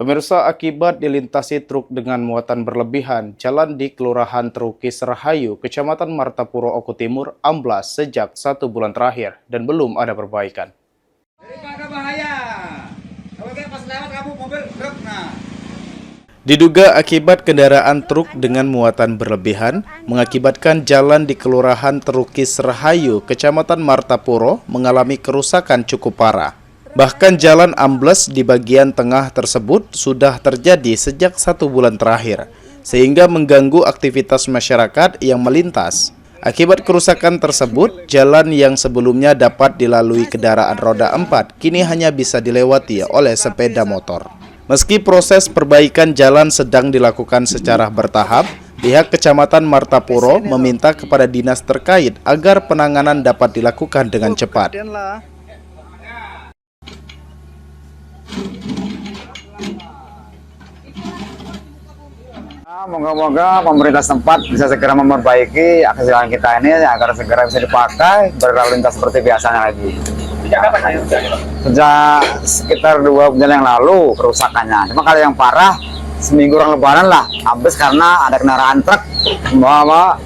Pemirsa, akibat dilintasi truk dengan muatan berlebihan, jalan di Kelurahan Terukis Rahayu, Kecamatan Martapuro, Oku Timur, amblas sejak 1 bulan terakhir dan belum ada perbaikan. Daripada bahaya, kalau pas lewat kamu mobil truk, Diduga akibat kendaraan truk dengan muatan berlebihan, mengakibatkan jalan di Kelurahan Terukis Rahayu, Kecamatan Martapuro, mengalami kerusakan cukup parah. Bahkan jalan ambles di bagian tengah tersebut sudah terjadi sejak 1 bulan terakhir, sehingga mengganggu aktivitas masyarakat yang melintas. Akibat kerusakan tersebut, jalan yang sebelumnya dapat dilalui kendaraan roda 4 kini hanya bisa dilewati oleh sepeda motor. Meski proses perbaikan jalan sedang dilakukan secara bertahap, pihak Kecamatan Martapuro meminta kepada dinas terkait agar penanganan dapat dilakukan dengan cepat. Moga-moga pemerintah setempat bisa segera memperbaiki akses jalan kita ini agar segera bisa dipakai berlalu lintas seperti biasanya lagi. Sejak sekitar 2 bulan yang lalu kerusakannya. Cuma kalau yang parah seminggu orang lebaran lah, habis karena ada kendaraan truk membawa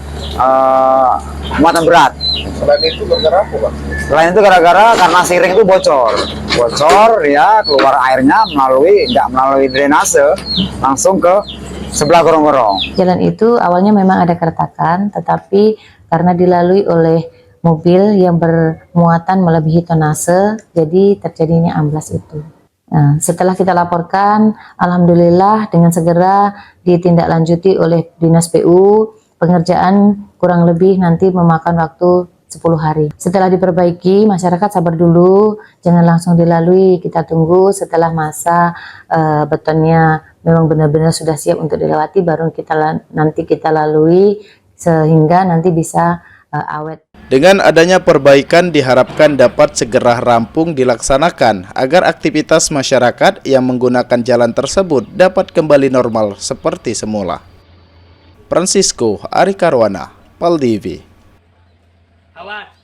muatan berat. Selain itu gara-gara apa, Pak? Selain itu gara-gara karena siring itu bocor, ya keluar airnya nggak melalui drainase langsung ke sebelah gorong-gorong. Jalan itu awalnya memang ada keretakan, tetapi karena dilalui oleh mobil yang bermuatan melebihi tonase, jadi terjadinya amblas itu. Nah, setelah kita laporkan, alhamdulillah dengan segera ditindaklanjuti oleh Dinas PU, pengerjaan kurang lebih nanti memakan waktu 10 hari. Setelah diperbaiki, masyarakat sabar dulu, jangan langsung dilalui, kita tunggu setelah masa betonnya memang benar-benar sudah siap untuk dilewati, baru nanti kita lalui sehingga nanti bisa awet. Dengan adanya perbaikan diharapkan dapat segera rampung dilaksanakan agar aktivitas masyarakat yang menggunakan jalan tersebut dapat kembali normal seperti semula. Francisco Ari Karwana, PAL TV. Awas.